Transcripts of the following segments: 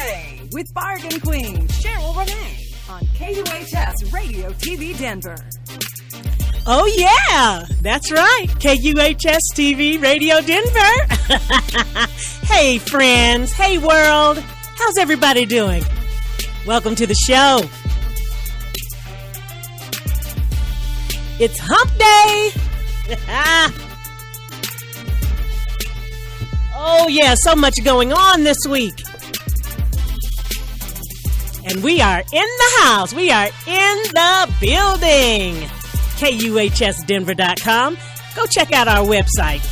Day with Bargain Queen Sheryl Renee on KUHS Radio TV Denver. Oh, yeah, that's right. KUHS TV Radio Denver. Hey, friends. Hey, world. How's everybody doing? Welcome to the show. It's Hump Day. Oh, yeah, so much going on this week. And we are in the house. We are in the building. KUHSdenver.com. Go check out our website.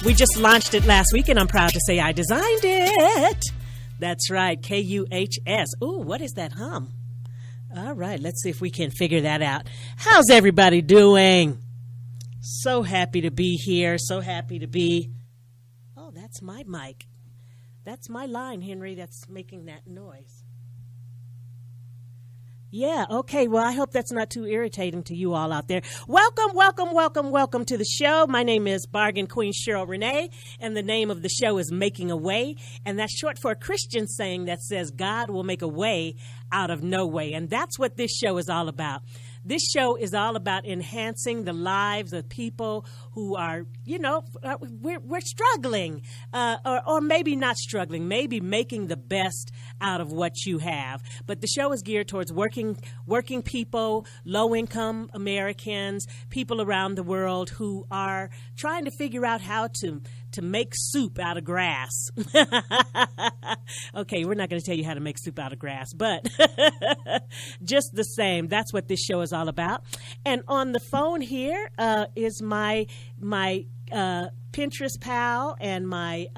We just launched it last week, and I'm proud to say I designed it. That's right, KUHS. Ooh, what is that hum? All right, let's see if we can figure that out. How's everybody doing? So happy to be here. So happy to be... Oh, that's my mic. That's my line, Henry, that's making that noise. Yeah, okay. Well, I hope that's not too irritating to you all out there. Welcome, welcome, welcome, welcome to the show. My name is Bargain Queen Sheryl Renee, and the name of the show is Making a Way, and that's short for a Christian saying that says God will make a way out of no way, and that's what this show is all about. This show is all about enhancing the lives of people who are, we're struggling, or maybe not struggling, maybe making the best out of what you have. But the show is geared towards working people, low-income Americans, people around the world who are trying to figure out how to make soup out of grass. Okay, we're not going to tell you how to make soup out of grass, but just the same, that's what this show is all about. And on the phone here is my Pinterest pal and my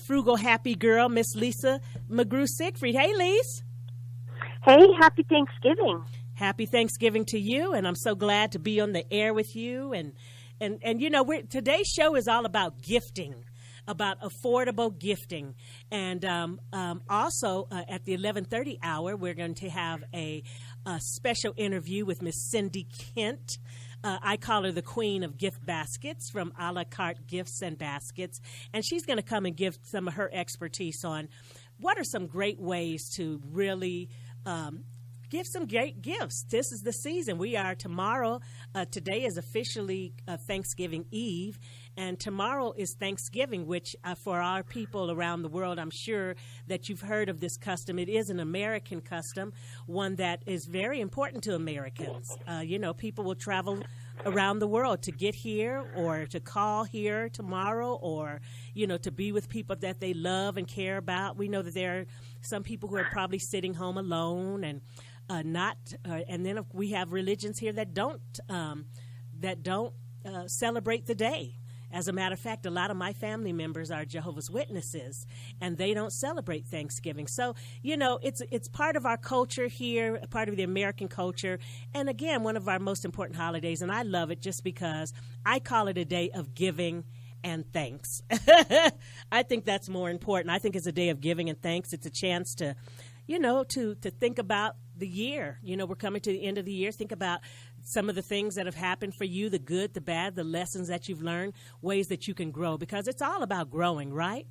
frugal happy girl, Miss Lisa Mcgrew Siegfried. Hey, Lise. Hey, happy Thanksgiving. Happy Thanksgiving to you, and I'm so glad to be on the air with you. And today's show is all about gifting, about affordable gifting. And also at the 11:30 hour, we're going to have a special interview with Miss Cindy Kent. I call her the queen of gift baskets from A La Carte Gifts and Baskets. And she's going to come and give some of her expertise on what are some great ways to really give some great gifts. This is the season. We are tomorrow. Today is officially Thanksgiving Eve, and tomorrow is Thanksgiving, which for our people around the world, I'm sure that you've heard of this custom. It is an American custom, one that is very important to Americans. People will travel around the world to get here or to call here tomorrow or, to be with people that they love and care about. We know that there are some people who are probably sitting home alone and and then we have religions here that don't celebrate the day. As a matter of fact, a lot of my family members are Jehovah's Witnesses, and they don't celebrate Thanksgiving. So, it's part of our culture here, part of the American culture, and again, one of our most important holidays, and I love it just because I call it a day of giving and thanks. I think that's more important. I think it's a day of giving and thanks. It's a chance to think about the year. We're coming to the end of the year. Think about some of the things that have happened for you, the good, the bad, the lessons that you've learned, ways that you can grow, because it's all about growing, right?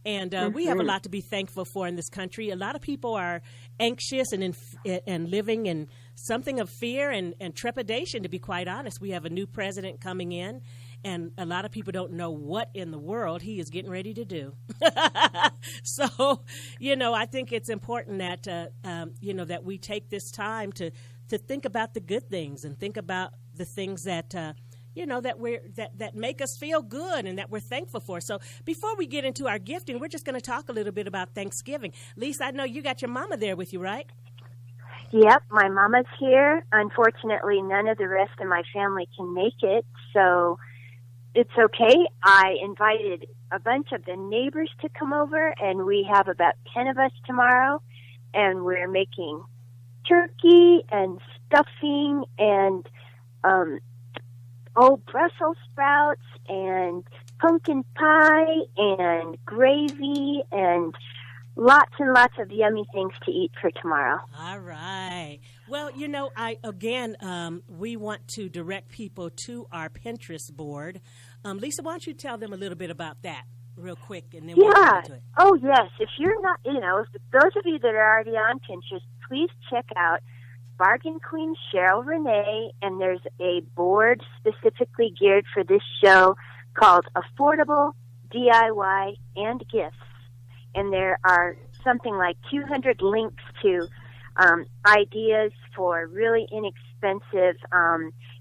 And we have a lot to be thankful for in this country. A lot of people are anxious and living in something of fear and trepidation, to be quite honest. We have a new president coming in, and a lot of people don't know what in the world he is getting ready to do. So, I think it's important that, that we take this time to think about the good things and think about the things that, that make us feel good and that we're thankful for. So before we get into our gifting, we're just going to talk a little bit about Thanksgiving. Lisa, I know you got your mama there with you, right? Yep, my mama's here. Unfortunately, none of the rest of my family can make it, so it's okay. I invited a bunch of the neighbors to come over, and we have about 10 of us tomorrow, and we're making turkey and stuffing and Brussels sprouts and pumpkin pie and gravy and lots and lots of yummy things to eat for tomorrow. All right. Well, we want to direct people to our Pinterest board. Lisa, why don't you tell them a little bit about that? real quick, and then we'll get into it. Oh, yes. If you're not, if those of you that are already on Pinterest, please check out Bargain Queen Sheryl Renee, and there's a board specifically geared for this show called Affordable DIY and Gifts. And there are something like 200 links to ideas for really inexpensive,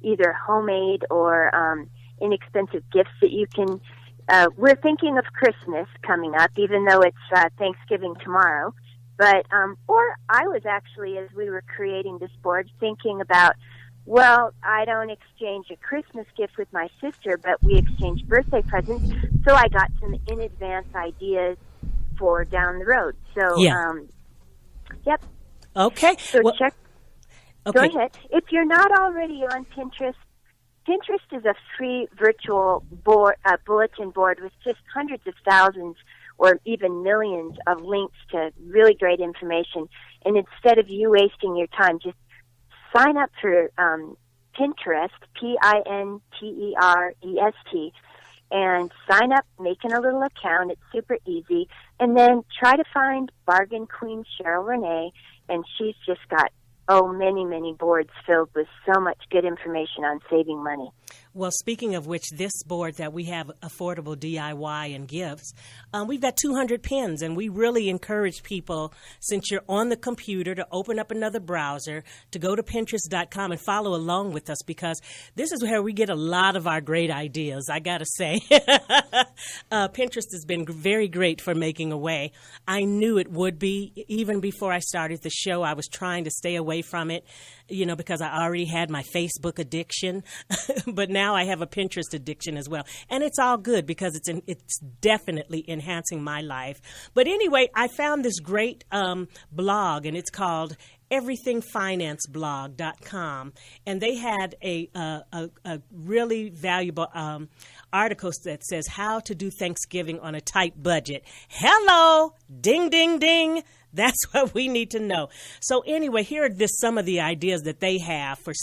either homemade or inexpensive gifts that you can. We're thinking of Christmas coming up, even though it's Thanksgiving tomorrow. But or I was actually, as we were creating this board, thinking about, well, I don't exchange a Christmas gift with my sister, but we exchange birthday presents. So I got some in advance ideas for down the road. So, yep. Okay. So check. Okay. Go ahead. If you're not already on Pinterest, Pinterest is a free virtual board, bulletin board with just hundreds of thousands or even millions of links to really great information. And instead of you wasting your time, just sign up for Pinterest, Pinterest, and sign up, making a little account. It's super easy. And then try to find Bargain Queen Sheryl Renee, and she's just got many, many boards filled with so much good information on saving money. Well, speaking of which, this board that we have, Affordable DIY and Gifts, we've got 200 pins, and we really encourage people, since you're on the computer, to open up another browser, to go to Pinterest.com and follow along with us, because this is where we get a lot of our great ideas, I got to say. Pinterest has been very great for making a way. I knew it would be. Even before I started the show, I was trying to stay away from it, because I already had my Facebook addiction, but now I have a Pinterest addiction as well. And it's all good because it's definitely enhancing my life. But anyway, I found this great blog, and it's called everythingfinanceblog.com, and they had a really valuable article that says how to do Thanksgiving on a tight budget. Hello, ding, ding, ding. That's what we need to know. So anyway, here are some of the ideas that they have for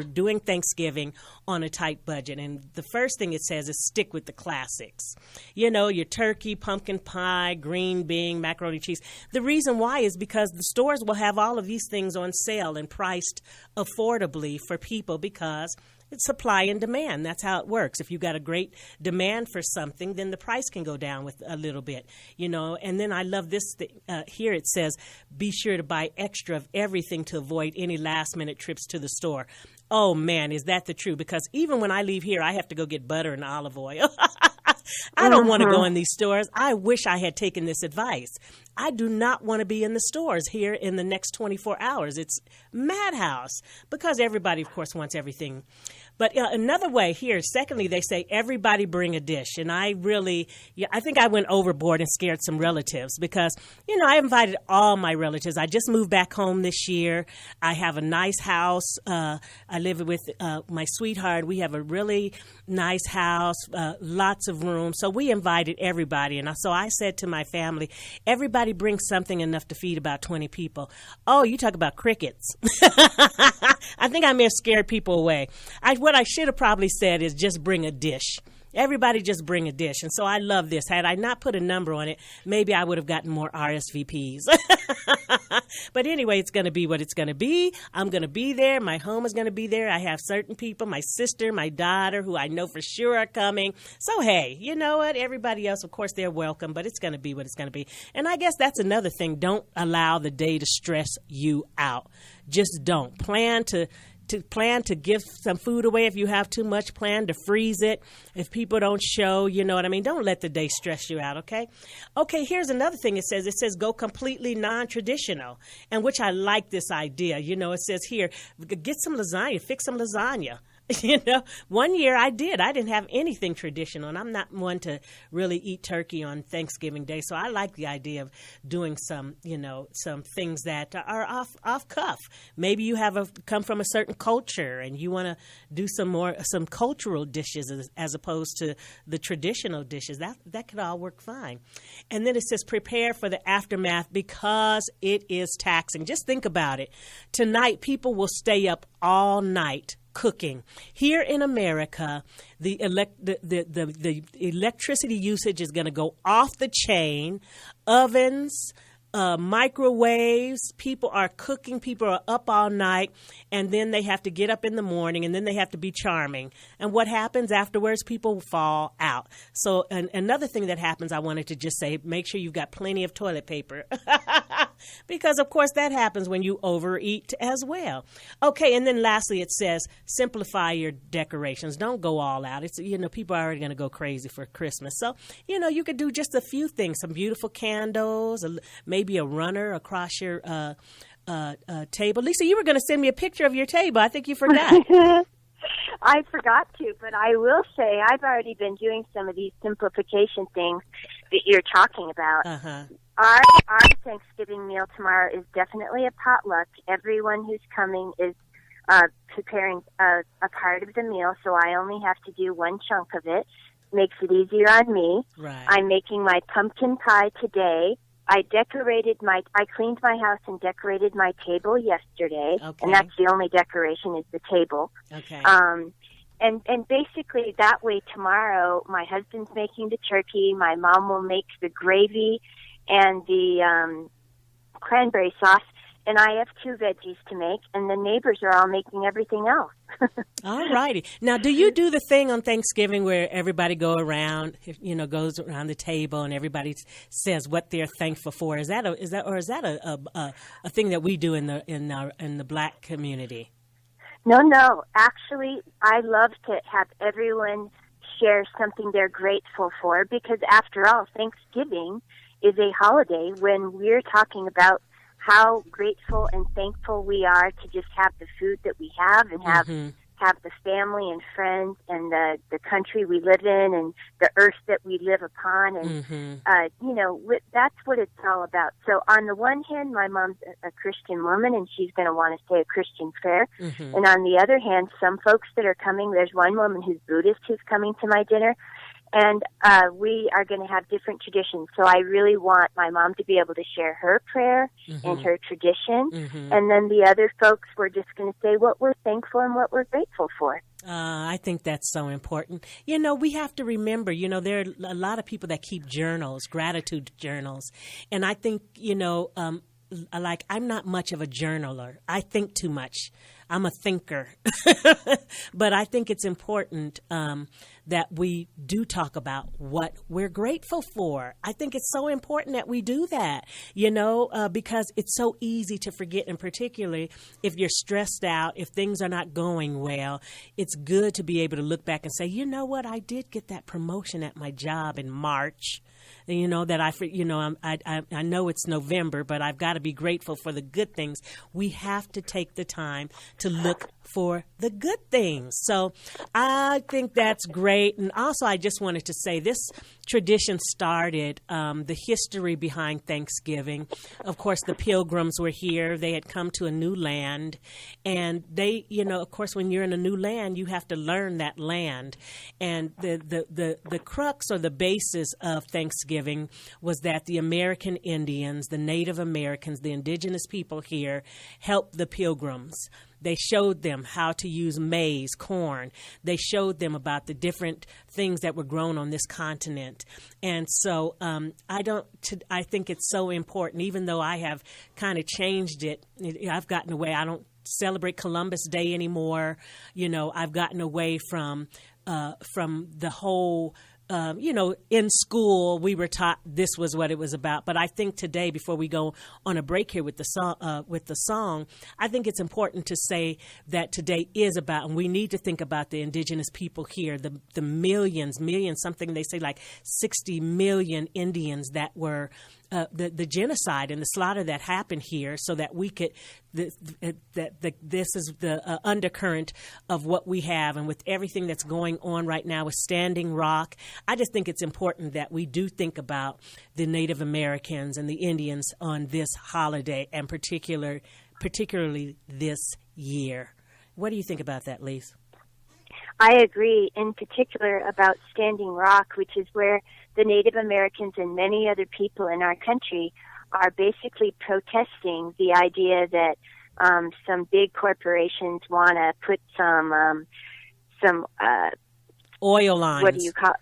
doing Thanksgiving on a tight budget. And the first thing it says is stick with the classics. Your turkey, pumpkin pie, green bean, macaroni cheese. The reason why is because the stores will have all of these things on sale and priced affordably for people, because it's supply and demand. That's how it works. If you've got a great demand for something, then the price can go down with a little bit, And then I love this here. It says, be sure to buy extra of everything to avoid any last-minute trips to the store. Oh, man, is that the truth? Because even when I leave here, I have to go get butter and olive oil. I don't want to go in these stores. I wish I had taken this advice. I do not want to be in the stores here in the next 24 hours. It's madhouse, because everybody, of course, wants everything. But another way here, secondly, they say everybody bring a dish. And I think I went overboard and scared some relatives because, I invited all my relatives. I just moved back home this year. I have a nice house. I live with my sweetheart. We have a really nice house, lots of room. So we invited everybody. And so I said to my family, everybody bring something enough to feed about 20 people. Oh, you talk about crickets. I think I may have scared people away. What I should have probably said is just bring a dish. Everybody just bring a dish. And so I love this. Had I not put a number on it, maybe I would have gotten more RSVPs. But anyway, it's going to be what it's going to be. I'm going to be there. My home is going to be there. I have certain people, my sister, my daughter, who I know for sure are coming. So, hey, you know what? Everybody else, of course, they're welcome, but it's going to be what it's going to be. And I guess that's another thing. Don't allow the day to stress you out. Just don't. Plan to give some food away if you have too much. Plan to freeze it if people don't show, you know what I mean? Don't let the day stress you out, okay? Okay, here's another thing it says. It says go completely non-traditional, and which I like this idea. It says here, get some lasagna, fix some lasagna. One year I did. I didn't have anything traditional, and I'm not one to really eat turkey on Thanksgiving Day. So I like the idea of doing some things that are off cuff. Maybe you come from a certain culture and you want to do some cultural dishes as opposed to the traditional dishes. That could all work fine. And then it says prepare for the aftermath because it is taxing. Just think about it. Tonight, people will stay up all night cooking. Here in America, the electricity usage is going to go off the chain. Ovens, microwaves, people are cooking, people are up all night, and then they have to get up in the morning, and then they have to be charming. And what happens afterwards? People fall out. So another thing that happens, I wanted to just say, make sure you've got plenty of toilet paper. Because, of course, that happens when you overeat as well. Okay, and then lastly, it says, simplify your decorations. Don't go all out. It's, people are already going to go crazy for Christmas. So, you could do just a few things, some beautiful candles, maybe a runner across your table. Lisa, you were going to send me a picture of your table. I think you forgot. I forgot to, but I will say I've already been doing some of these simplification things that you're talking about. Uh-huh. Our Thanksgiving meal tomorrow is definitely a potluck. Everyone who's coming is preparing a part of the meal, so I only have to do one chunk of it. Makes it easier on me. Right. I'm making my pumpkin pie today. I cleaned my house and decorated my table yesterday, okay. And that's the only decoration is the table. Okay. And basically that way tomorrow my husband's making the turkey, my mom will make the gravy and the cranberry sauce, and I have 2 veggies to make, and the neighbors are all making everything else. All righty. Now, do you do the thing on Thanksgiving where everybody goes around the table and everybody says what they're thankful for? Is that a thing that we do in the Black community? No. Actually, I love to have everyone share something they're grateful for, because after all, Thanksgiving is a holiday when we're talking about how grateful and thankful we are to just have the food that we have and have the family and friends and the country we live in and the earth that we live upon. And, that's what it's all about. So on the one hand, my mom's a Christian woman and she's going to want to say a Christian prayer. Mm-hmm. And on the other hand, some folks that are coming, there's one woman who's Buddhist who's coming to my dinner. And we are going to have different traditions. So I really want my mom to be able to share her prayer and her tradition. Mm-hmm. And then the other folks, we're just going to say what we're thankful and what we're grateful for. I think that's so important. We have to remember, there are a lot of people that keep journals, gratitude journals. And I think, I'm not much of a journaler. I think too much. I'm a thinker. But I think it's important that we do talk about what we're grateful for. I think it's so important that we do that, because it's so easy to forget, and particularly if you're stressed out, if things are not going well, it's good to be able to look back and say, you know what, I did get that promotion at my job in March. That I know it's November, but I've got to be grateful for the good things. We have to take the time to look for the good things. So I think that's great. And also, I just wanted to say this tradition started, the history behind Thanksgiving. Of course, the Pilgrims were here. They had come to a new land. And they, of course, when you're in a new land, you have to learn that land. And the crux or the basis of Thanksgiving was that the American Indians, the Native Americans, the indigenous people here, helped the Pilgrims. They showed them how to use maize, corn. They showed them about the different things that were grown on this continent. And so I think it's so important, even though I have kind of changed it. I've gotten away. I don't celebrate Columbus Day anymore. I've gotten away from the whole in school, we were taught this was what it was about. But I think today, before we go on a break here with the song, I think it's important to say that today is about, and we need to think about the indigenous people here, the millions, something they say like 60 million Indians that were the genocide and the slaughter that happened here, so that we could this is the undercurrent of what we have. And with everything that's going on right now with Standing Rock, I just think it's important that we do think about the Native Americans and the Indians on this holiday, and particularly this year. What do you think about that, Lise? I agree, in particular about Standing Rock, which is where the Native Americans and many other people in our country are basically protesting the idea that some big corporations want to put some oil lines. What do you call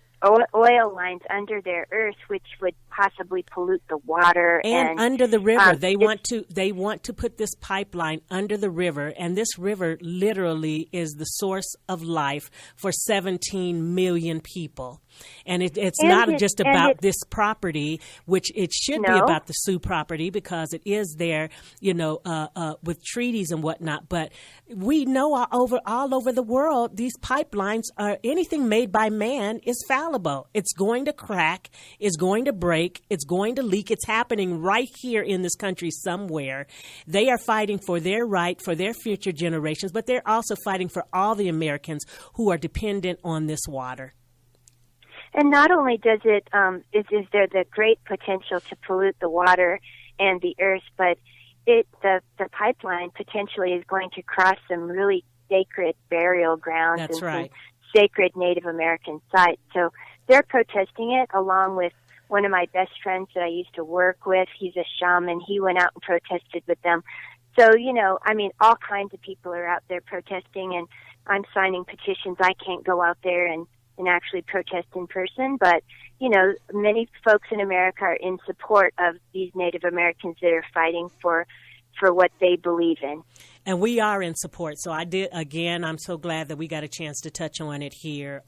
oil lines under their earth, which would possibly pollute the water and under the river. They want to put this pipeline under the river, and this river literally is the source of life for 17 million people. And it's not just about this property, which it should be about the Sioux property because it is there, with treaties and whatnot. But we know all over the world, these pipelines are anything made by man is fallible. It's going to crack. It's going to break. It's going to leak. It's happening right here in this country somewhere. They are fighting for their right, for their future generations, but they're also fighting for all the Americans who are dependent on this water. And not only does it is there the great potential to pollute the water and the earth, but the pipeline potentially is going to cross some really sacred burial grounds and some sacred Native American sites. So they're protesting it along with one of my best friends that I used to work with. He's a shaman. He went out and protested with them. So, all kinds of people are out there protesting, and I'm signing petitions. I can't go out there and actually protest in person, but many folks in America are in support of these Native Americans that are fighting for what they believe in. And we are in support. So I'm so glad that we got a chance to touch on it here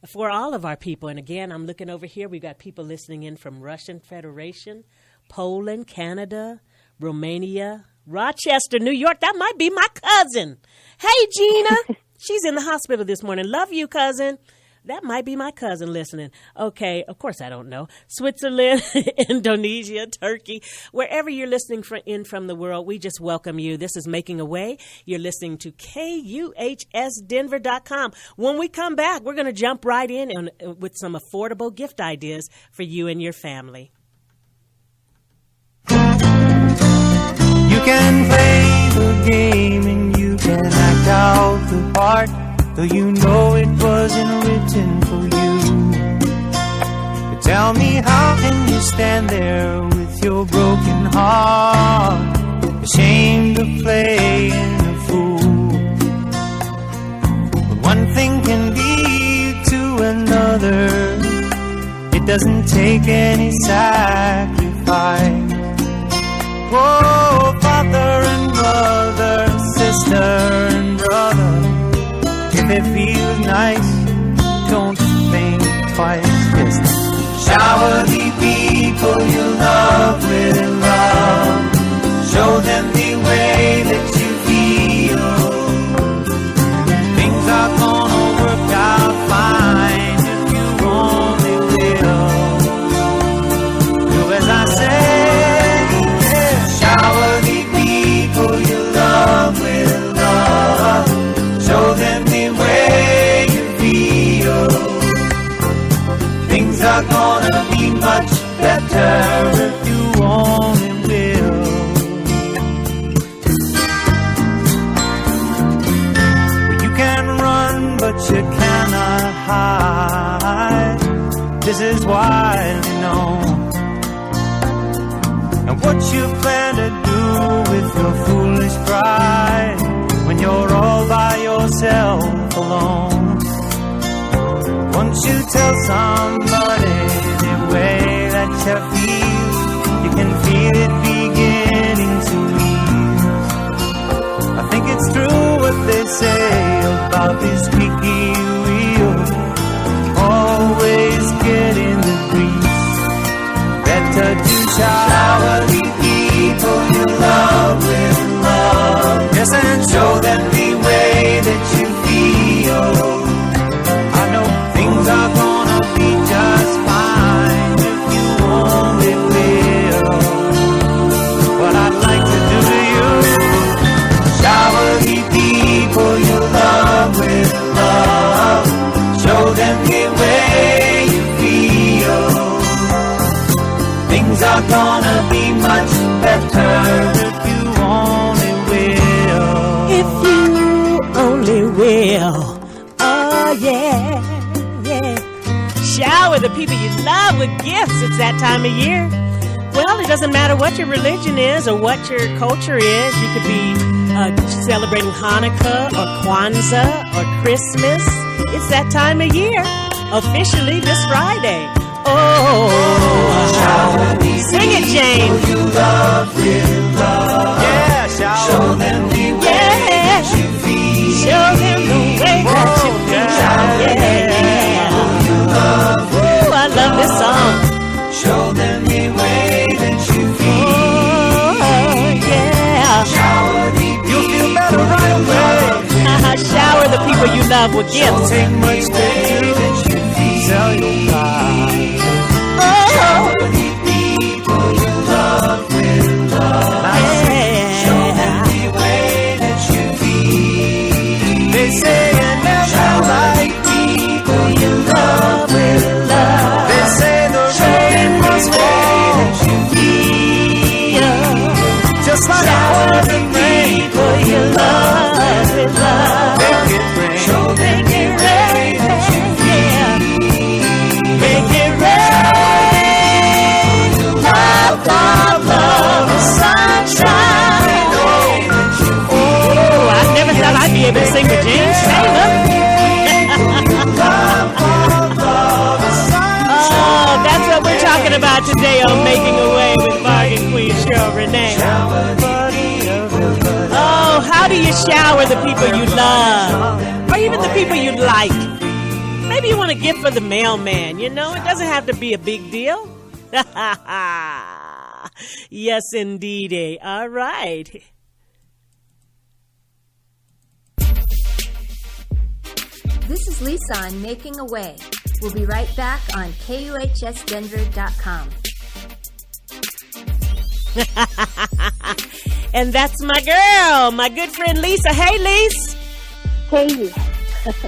for all of our people. And again, I'm looking over here. We've got people listening in from Russian Federation, Poland, Canada, Romania, Rochester, New York. That might be my cousin. Hey, Gina. She's in the hospital this morning. Love you, cousin. That might be my cousin listening. Okay, of course I don't know. Switzerland, Indonesia, Turkey, wherever you're listening from the world, we just welcome you. This is Making a Way. You're listening to KUHSdenver.com. When we come back, we're going to jump right in with some affordable gift ideas for you and your family. You can play the game and you can act out the part, though you know it wasn't written for you. But tell me, how can you stand there with your broken heart, ashamed of playing the fool? But one thing can lead to another. It doesn't take any sacrifice. Whoa, father and mother, sister and brother, if it feels nice, don't think twice. Just shower the people you love with love. Show them the way that you feel. Things are gonna work out fine if you only will. Do as I say. Shower the people you love with love. Show them the way you feel. Things are gonna be much better if you only will. Well, you can run, but you cannot hide. This is widely known. And what you plan to do with your foolish pride when you're all by yourself alone? Once you tell somebody the way that you feel, you can feel it beginning to ease. I think it's true what they say about these squeaky wheels, always getting the grease. Better to shower the people you love with love. Yes, and show them the way that you feel. I know things are gonna be just fine if you only will. What I'd like to do to you, shower the people you love with love. Show them the way you feel. Things are gonna be much better if you only will. If you only will. Oh, yeah, yeah. Shower the people you love with gifts. It's that time of year. Well, it doesn't matter what your religion is or what your culture is. You could be celebrating Hanukkah or Kwanzaa or Christmas. It's that time of year, officially this Friday. Oh, sing it, James. You love with love. Yeah, show them the way that you feel. Show them the way that you feel. Yeah. You love with Ooh, I love this song. Show them the way that you feel. Oh, yeah. Shower the people. You'll feel better right away. Shower the people you love with gifts. Don't take much to tell your God. Oh, The people you love with love. yeah. Show them the way that you feel. They say you never like people you love with love. They say the rain must fall. Just like I was in rain. People you love with love. Make it rain. Show them the way that you Yeah. Make it rain. Love, love, love, sunshine. Oh, I never thought I'd be able to sing with James Taylor. Oh, that's what we're talking about today on Making a Way with Bargain Queen Sheryl Renee. Oh, how do you shower the people you love? Or even the people you like? Maybe you want a gift for the mailman, you know? It doesn't have to be a big deal. Yes, indeedy. All right. This is Lisa on Making a Way. We'll be right back on KUHSdenver.com. And that's my girl, my good friend Lisa. Hey, Lisa. Hey.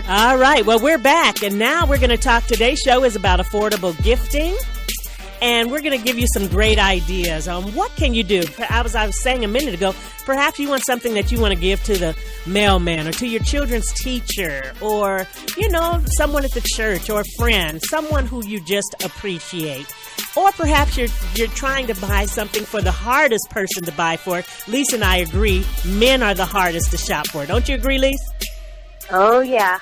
All right. Well, we're back. And now we're going to talk. Today's show is about affordable gifting. And we're going to give you some great ideas on what can you do. As I was saying a minute ago, perhaps you want something that you want to give to the mailman or to your children's teacher or, you know, someone at the church or a friend, someone who you just appreciate. Or perhaps you're trying to buy something for the hardest person to buy for. Lisa and I agree, men are the hardest to shop for. Don't you agree, Lisa? Oh, yeah.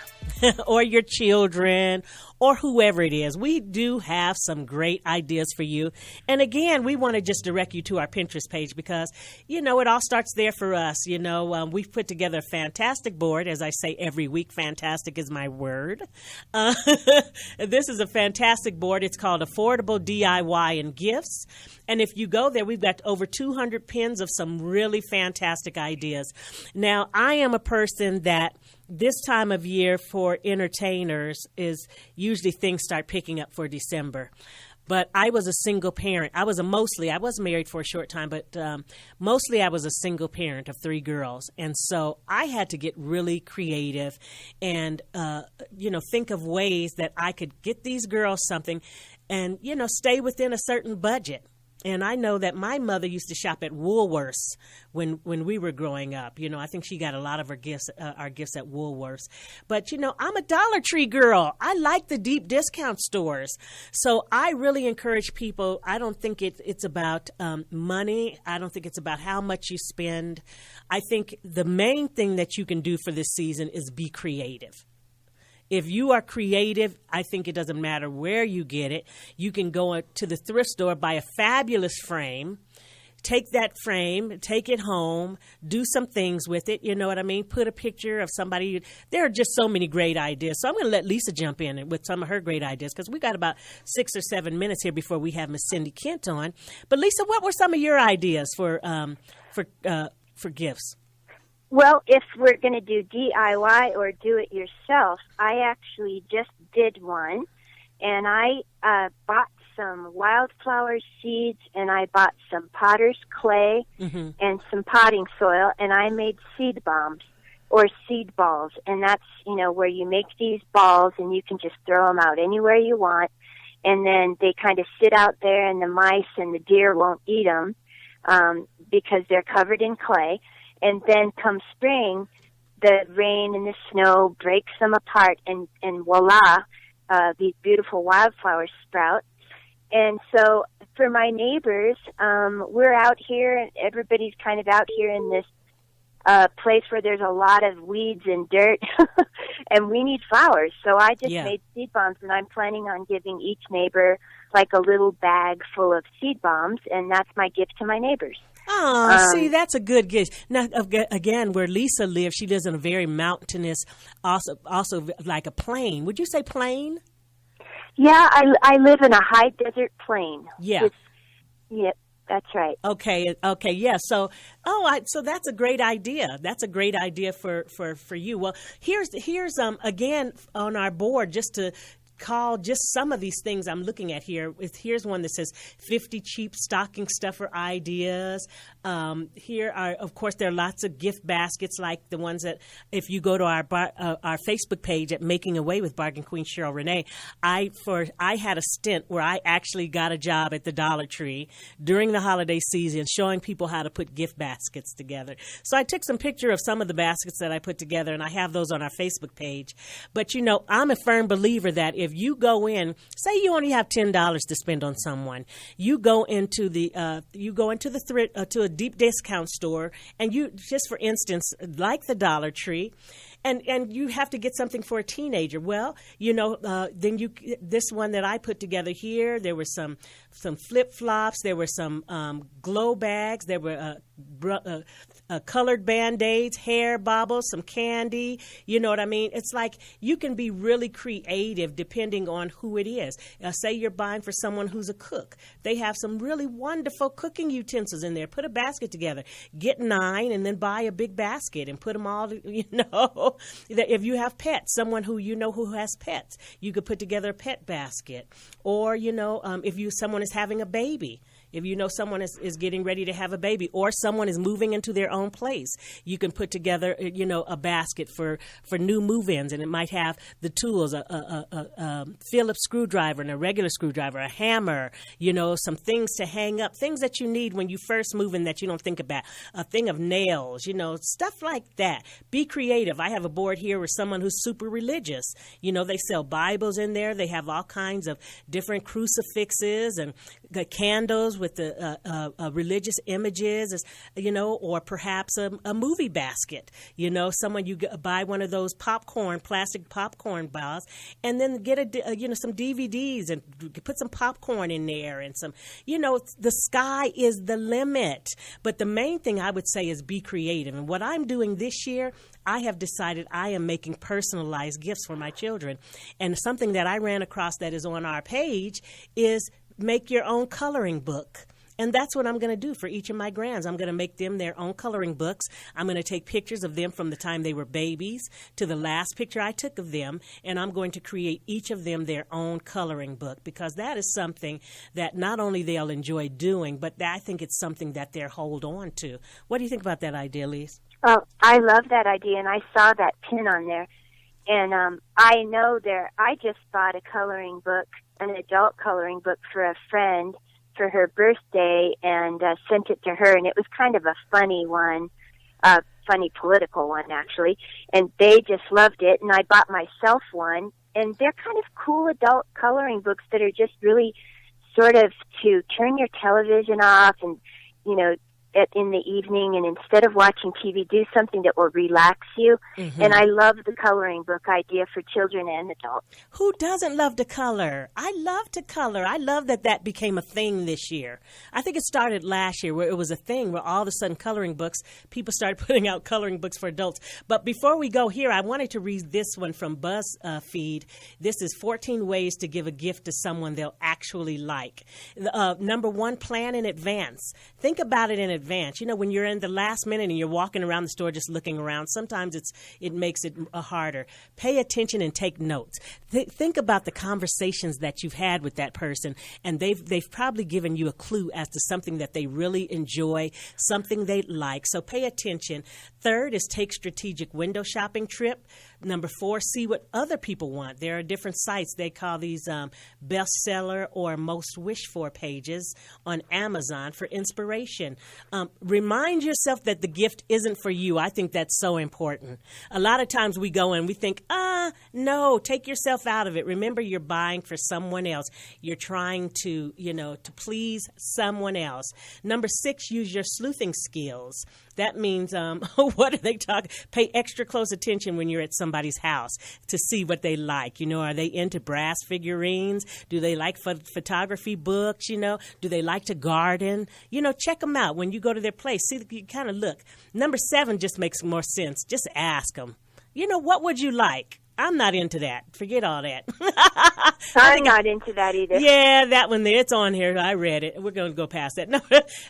Or your children, or whoever it is. We do have some great ideas for you. And again, we want to just direct you to our Pinterest page because, you know, it all starts there for us. You know, we've put together a fantastic board. As I say every week, fantastic is my word. This is a fantastic board. It's called Affordable DIY and Gifts. And if you go there, we've got over 200 pins of some really fantastic ideas. Now, I am a person that this time of year for entertainers is usually things start picking up for December. But I was a single parent. I was married for a short time, but mostly I was a single parent of 3 girls. And so I had to get really creative and, think of ways that I could get these girls something and, stay within a certain budget. And I know that my mother used to shop at Woolworths when we were growing up. I think she got a lot of our gifts at Woolworths. But, I'm a Dollar Tree girl. I like the deep discount stores. So I really encourage people. I don't think it's about money. I don't think it's about how much you spend. I think the main thing that you can do for this season is be creative. If you are creative, I think it doesn't matter where you get it. You can go to the thrift store, buy a fabulous frame, take that frame, take it home, do some things with it. You know what I mean? Put a picture of somebody. There are just so many great ideas. So I'm going to let Lisa jump in with some of her great ideas because we got about 6 or 7 minutes here before we have Miss Cindy Kent on. But Lisa, what were some of your ideas for gifts? Well, if we're going to do DIY or do it yourself, I actually just did one, and I bought some wildflower seeds, and I bought some potter's clay and some potting soil, and I made seed bombs or seed balls, and that's, where you make these balls, and you can just throw them out anywhere you want, and then they kind of sit out there, and the mice and the deer won't eat them because they're covered in clay. And then come spring, the rain and the snow breaks them apart, and voila, these beautiful wildflowers sprout. And so for my neighbors, we're out here, and everybody's kind of out here in this place where there's a lot of weeds and dirt, and we need flowers. So I just made seed bombs, and I'm planning on giving each neighbor like a little bag full of seed bombs, and that's my gift to my neighbors. Oh, see, that's a good gift. Now, again, where Lisa lives, she lives in a very mountainous, also like a plain. Would you say plain? Yeah, I live in a high desert plain. Yeah. Yep, that's right. Okay, yeah. So, so that's a great idea. That's a great idea for you. Well, here's again on our board, just to call just some of these things I'm looking at here. Here's one that says 50 cheap stocking stuffer ideas. Here are, of course, there are lots of gift baskets like the ones that, if you go to our Facebook page at Making Away with Bargain Queen Sheryl Renee, I had a stint where I actually got a job at the Dollar Tree during the holiday season showing people how to put gift baskets together. So I took some picture of some of the baskets that I put together, and I have those on our Facebook page. But, you know, I'm a firm believer that if you go in, say you only have $10 to spend on someone, you go into the to a deep discount store, and you, just for instance, like the Dollar Tree, and you have to get something for a teenager. Well, you know, then this one that I put together here, there were some flip flops, there were some glow bags, there were colored Band-Aids, hair bobbles, some candy. You know what I mean? It's like you can be really creative depending on who it is. Say you're buying for someone who's a cook. They have some really wonderful cooking utensils in there. Put a basket together. Get 9 and then buy a big basket and put them all, you know. If you have pets, someone who you know who has pets, you could put together a pet basket. Or, you know, if someone is having a baby, if you know someone is getting ready to have a baby, or someone is moving into their own place, you can put together, you know, a basket for new move-ins, and it might have the tools, a Phillips screwdriver and a regular screwdriver, a hammer, you know, some things to hang up, things that you need when you first move in that you don't think about, a thing of nails, you know, stuff like that. Be creative. I have a board here with someone who's super religious. You know, they sell Bibles in there. They have all kinds of different crucifixes and the candles with the religious images, you know, or perhaps a movie basket. You know, you buy one of those plastic popcorn bars, and then get some DVDs and put some popcorn in there and some, you know, the sky is the limit. But the main thing I would say is be creative. And what I'm doing this year, I have decided I am making personalized gifts for my children. And something that I ran across that is on our page is make your own coloring book. And that's what I'm going to do for each of my grands. I'm going to make them their own coloring books. I'm going to take pictures of them from the time they were babies to the last picture I took of them, and I'm going to create each of them their own coloring book, because that is something that not only they'll enjoy doing, but I think it's something that they'll hold on to. What do you think about that idea, Lise? Oh, I love that idea, and I saw that pin on there. And I know I just bought a coloring book, an adult coloring book for a friend for her birthday, and sent it to her, and it was kind of a funny one, funny political one actually, and they just loved it. And I bought myself one, and they're kind of cool adult coloring books that are just really sort of to turn your television off and, you know, in the evening, and instead of watching TV, do something that will relax you. Mm-hmm. And I love the coloring book idea for children and adults. Who doesn't love to color? I love to color. I love that became a thing this year. I think it started last year where it was a thing where all of a sudden coloring books, people started putting out coloring books for adults. But before we go here, I wanted to read this one from BuzzFeed. This is 14 ways to give a gift to someone they'll actually like. Number 1, plan in advance. Think about it in advance. You know, when you're in the last minute and you're walking around the store just looking around, sometimes it makes it harder. Pay attention and take notes. Think about the conversations that you've had with that person, and they've probably given you a clue as to something that they really enjoy, something they like. So pay attention. 3rd is take strategic window shopping trip. Number 4, see what other people want. There are different sites. They call these bestseller or most wished for pages on Amazon for inspiration. Remind yourself that the gift isn't for you. I think that's so important. A lot of times we go and we think, no, take yourself out of it. Remember, you're buying for someone else. You're trying to, to please someone else. Number 6, use your sleuthing skills. That means, what are they talking? Pay extra close attention when you're at somebody's house to see what they like. Are they into brass figurines? Do they like photography books? Do they like to garden? Check them out when you go to their place. See, you kind of look. Number 7 just makes more sense. Just ask them. What would you like? I'm not into that. Forget all that. I'm not into that either. Yeah, that one there. It's on here. I read it. We're going to go past that. No,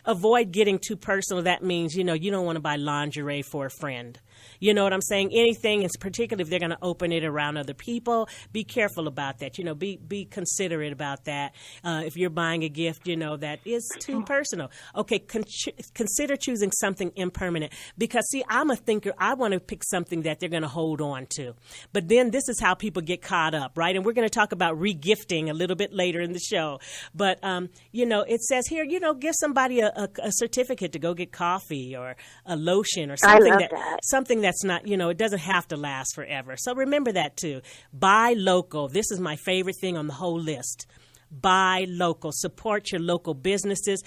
avoid getting too personal. That means, you don't want to buy lingerie for a friend. You know what I'm saying? Anything, and particularly if they're going to open it around other people, be careful about that. Be considerate about that. If you're buying a gift, that is too personal. Okay, consider choosing something impermanent. Because, see, I'm a thinker. I want to pick something that they're going to hold on to. But then this is how people get caught up, right? And we're going to talk about regifting a little bit later in the show. But, it says here, give somebody a certificate to go get coffee or a lotion or something. I love that. Something that's not, it doesn't have to last forever. So remember that too. Buy local. This is my favorite thing on the whole list. Buy local. Support your local businesses.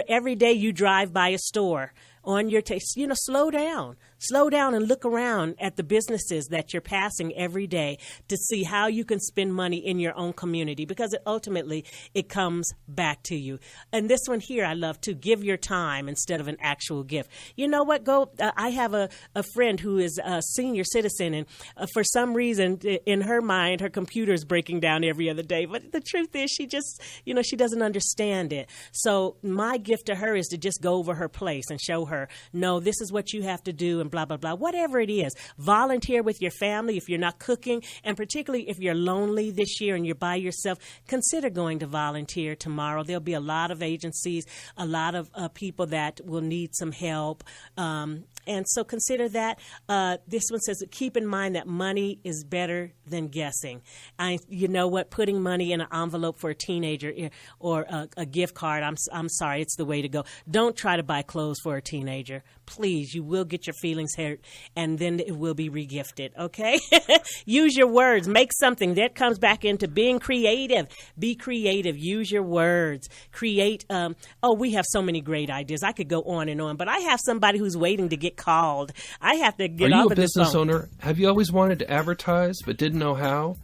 Every day you drive by a store on your taste, slow down. Slow down and look around at the businesses that you're passing every day to see how you can spend money in your own community, because ultimately it comes back to you. And this one here I love to give your time instead of an actual gift. You know what? I have a friend who is a senior citizen, and for some reason in her mind, her computer is breaking down every other day. But the truth is she just, she doesn't understand it. So my gift to her is to just go over her place and show her, no, this is what you have to do, and blah, blah, blah, whatever it is. Volunteer with your family if you're not cooking, and particularly if you're lonely this year and you're by yourself, consider going to volunteer tomorrow. There'll be a lot of agencies, a lot of people that will need some help. And so consider that. This one says, keep in mind that money is better than guessing. You know what? Putting money in an envelope for a teenager or a gift card, I'm sorry, it's the way to go. Don't try to buy clothes for a teenager. Please, you will get your feelings hurt, and then it will be regifted, okay? Use your words. Make something. That comes back into being creative. Be creative. Use your words. Create. We have so many great ideas. I could go on and on, but I have somebody who's waiting to get called. I have to get off of this phone. Are you a business owner? Have you always wanted to advertise but didn't know how?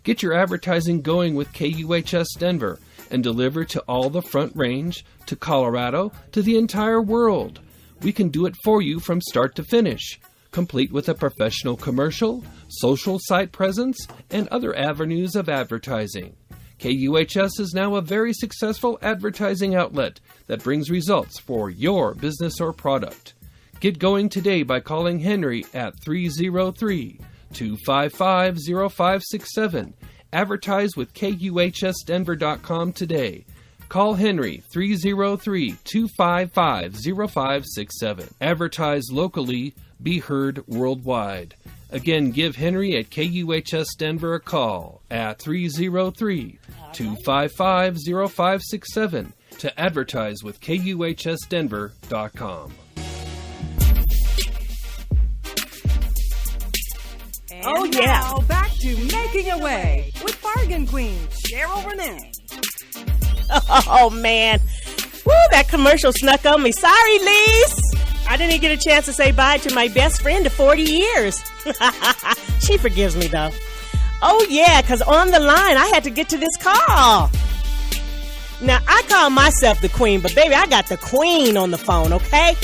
Get your advertising going with KUHS Denver and deliver to all the Front Range, to Colorado, to the entire world. We can do it for you from start to finish, complete with a professional commercial, social site presence, and other avenues of advertising. KUHS is now a very successful advertising outlet that brings results for your business or product. Get going today by calling Henry at 303-255-0567. Advertise with KUHSdenver.com today. Call Henry 303-255-0567. Advertise locally, be heard worldwide. Again, give Henry at KUHS Denver a call at 303-255-0567 to advertise with KUHSdenver.com. And now, back to Making a Way with Bargain Queen, Sheryl Renee. Oh, man. Woo, that commercial snuck on me. Sorry, Lise. I didn't even get a chance to say bye to my best friend of 40 years. She forgives me, though. Oh, yeah, because on the line, I had to get to this call. Now, I call myself the queen, but, baby, I got the queen on the phone, okay?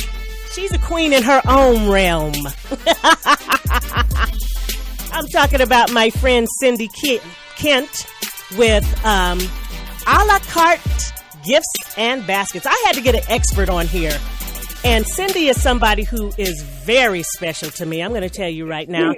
She's a queen in her own realm. I'm talking about my friend Cindy Kent with a la carte gifts and baskets. I had to get an expert on here. And Cindy is somebody who is very special to me. I'm going to tell you right now.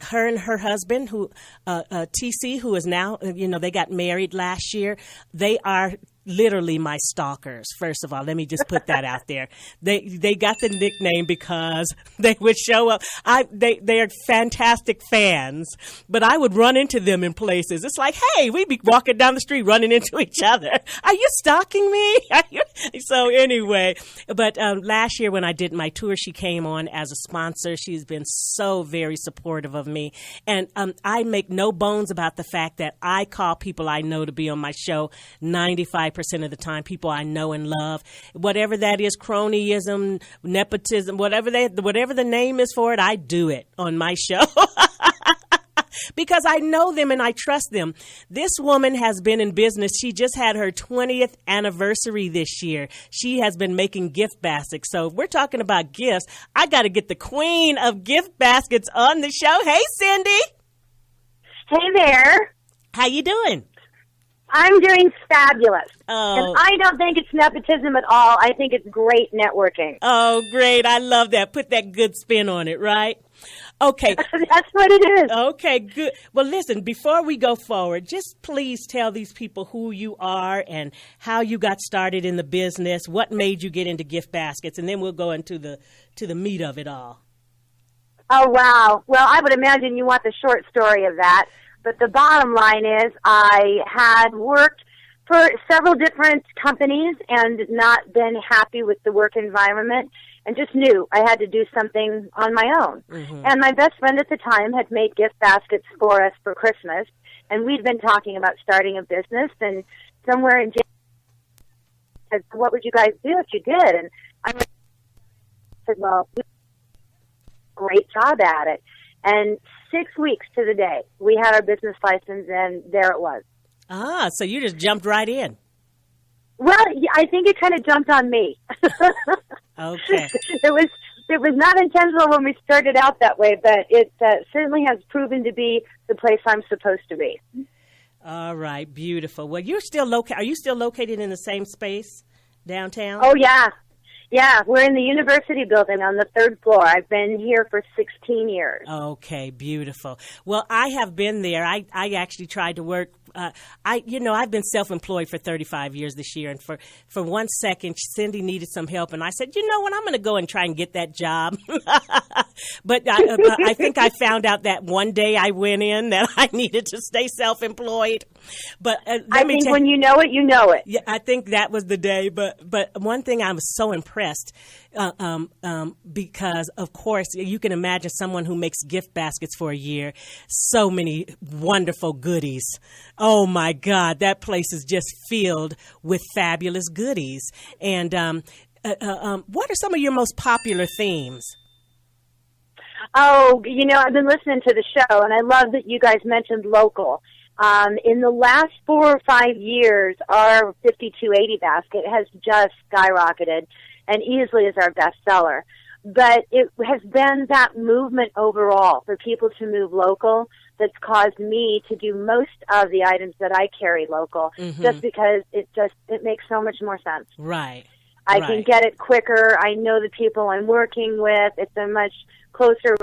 Her and her husband, who TC, who is now, they got married last year. They are literally my stalkers. First of all, let me just put that out there. They got the nickname because they would show up. They are fantastic fans, but I would run into them in places. It's like, hey, we'd be walking down the street running into each other. Are you stalking me? So anyway, but last year when I did my tour, she came on as a sponsor. She's been so very supportive of me. And I make no bones about the fact that I call people I know to be on my show 95% of the time, people I know and love. Whatever that is, cronyism, nepotism, whatever the name is for it, I do it on my show. Because I know them and I trust them. This woman has been in business. She just had her 20th anniversary this year. She has been making gift baskets. So if we're talking about gifts, I got to get the queen of gift baskets on the show. Hey, Cindy. Hey there. How you doing? I'm doing fabulous. Oh. And I don't think it's nepotism at all. I think it's great networking. Oh, great. I love that. Put that good spin on it, right? Okay. That's what it is. Okay, good. Well, listen, before we go forward, just please tell these people who you are and how you got started in the business, what made you get into gift baskets, and then we'll go into the meat of it all. Oh, wow. Well, I would imagine you want the short story of that. But the bottom line is I had worked for several different companies and not been happy with the work environment and just knew I had to do something on my own. Mm-hmm. And my best friend at the time had made gift baskets for us for Christmas, and we'd been talking about starting a business, and somewhere in January, I said, what would you guys do if you did? And I said, well, we did a great job at it. And 6 weeks to the day, we had our business license, and there it was. Ah, so you just jumped right in. Well, I think it kind of jumped on me. Okay. It was not intentional when we started out that way, but it certainly has proven to be the place I'm supposed to be. All right, beautiful. Well, you're still are you still located in the same space downtown? Oh, yeah. Yeah, we're in the university building on the 3rd floor. I've been here for 16 years. Okay, beautiful. Well, I have been there. I actually tried to work. I've been self-employed for 35 years this year, and for 1 second, Cindy needed some help, and I said, you know what, I'm going to go and try and get that job. But I think I found out that one day I went in that I needed to stay self-employed. But I think when you know it, you know it. Yeah, I think that was the day. But one thing I was so impressed because, of course, you can imagine someone who makes gift baskets for a year, so many wonderful goodies. Oh, my God, that place is just filled with fabulous goodies. And what are some of your most popular themes? Oh, I've been listening to the show, and I love that you guys mentioned local. In the last 4 or 5 years, our 5280 basket has just skyrocketed and easily is our best seller. But it has been that movement overall for people to move local that's caused me to do most of the items that I carry local, just because it makes so much more sense. Right. I can get it quicker. I know the people I'm working with. It's a much closer.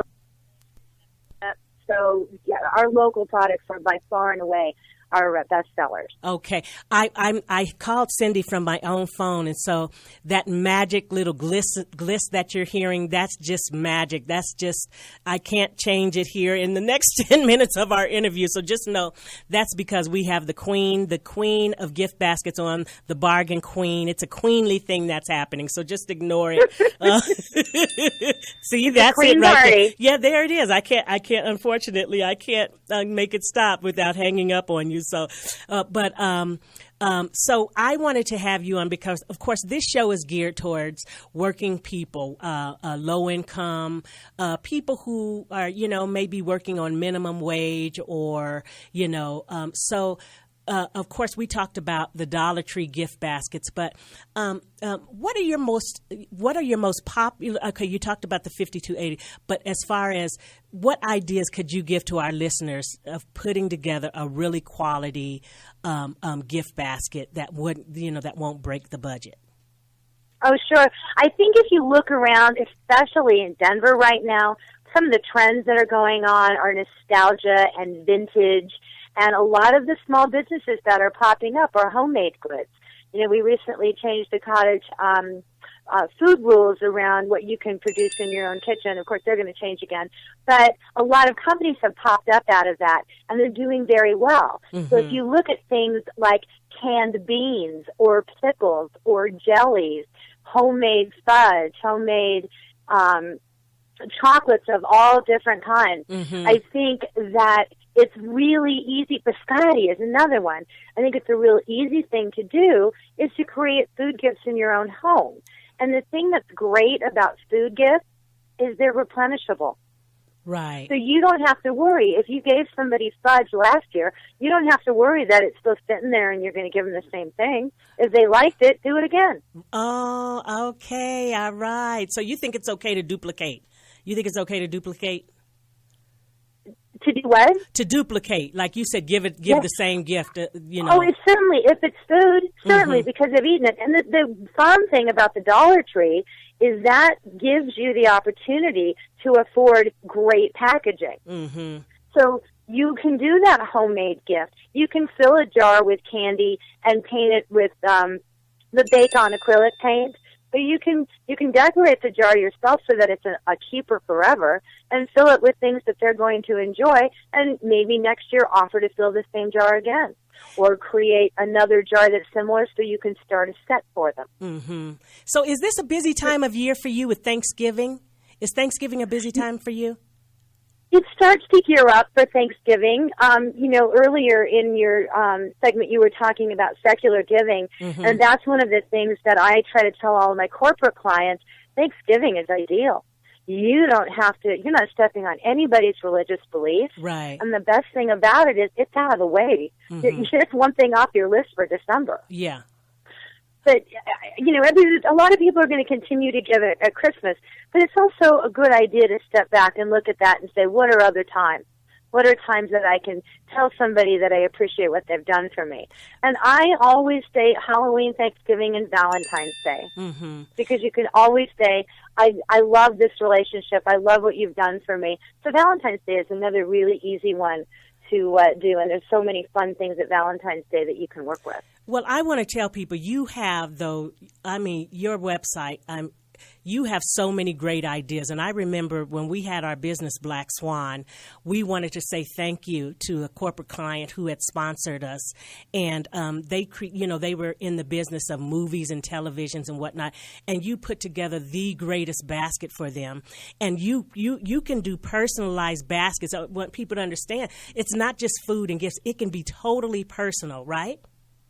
So, yeah, our local products are by far and away our best sellers. Okay. I called Cindy from my own phone, and so that magic little gliss that you're hearing, that's just magic. That's just, I can't change it here in the next 10 minutes of our interview. So just know that's because we have the queen of gift baskets on, the bargain queen. It's a queenly thing that's happening. So just ignore it. See, that's it right there. Yeah, there it is. I can't, unfortunately, I can't make it stop without hanging up on you. So, so I wanted to have you on because, of course, this show is geared towards working people, low income, people who are, maybe working on minimum wage or, of course, we talked about the Dollar Tree gift baskets, but what are your most popular? Okay, you talked about the 5280, but as far as what ideas could you give to our listeners of putting together a really quality gift basket that won't break the budget? Oh, sure. I think if you look around, especially in Denver right now, some of the trends that are going on are nostalgia and vintage. And a lot of the small businesses that are popping up are homemade goods. We recently changed the cottage food rules around what you can produce in your own kitchen. Of course, they're going to change again. But a lot of companies have popped up out of that, and they're doing very well. Mm-hmm. So if you look at things like canned beans or pickles or jellies, homemade fudge, homemade chocolates of all different kinds, mm-hmm. I think that it's really easy. Biscotti is another one. I think it's a real easy thing to do is to create food gifts in your own home. And the thing that's great about food gifts is they're replenishable. Right. So you don't have to worry. If you gave somebody fudge last year, you don't have to worry that it's still sitting there and you're going to give them the same thing. If they liked it, do it again. Oh, okay. All right. So you think it's okay to duplicate? You think it's okay to duplicate? To do what? To duplicate. Like you said, give the same gift, Oh, it's certainly, if it's food, certainly, mm-hmm. because they've eaten it. And the fun thing about the Dollar Tree is that gives you the opportunity to afford great packaging. Mm-hmm. So you can do that homemade gift. You can fill a jar with candy and paint it with the Bake-On acrylic paint. But you can decorate the jar yourself so that it's a keeper forever, and fill it with things that they're going to enjoy, and maybe next year offer to fill the same jar again, or create another jar that's similar so you can start a set for them. Mm-hmm. So is this a busy time of year for you with Thanksgiving? Is Thanksgiving a busy time for you? It starts to gear up for Thanksgiving. Earlier in your segment, you were talking about secular giving, mm-hmm. and that's one of the things that I try to tell all of my corporate clients. Thanksgiving is ideal. You're not stepping on anybody's religious beliefs. Right. And the best thing about it is it's out of the way. Mm-hmm. It's one thing off your list for December. Yeah. But, a lot of people are going to continue to give it at Christmas. But it's also a good idea to step back and look at that and say, what are other times? What are times that I can tell somebody that I appreciate what they've done for me? And I always say Halloween, Thanksgiving, and Valentine's Day. Mm-hmm. Because you can always say, I love this relationship. I love what you've done for me. So Valentine's Day is another really easy one to do. And there's so many fun things at Valentine's Day that you can work with. Well, I want to tell people you have, your website, you have so many great ideas. And I remember when we had our business, Black Swan, we wanted to say thank you to a corporate client who had sponsored us. And they were in the business of movies and televisions and whatnot. And you put together the greatest basket for them. And you can do personalized baskets. I want people to understand it's not just food and gifts. It can be totally personal, right?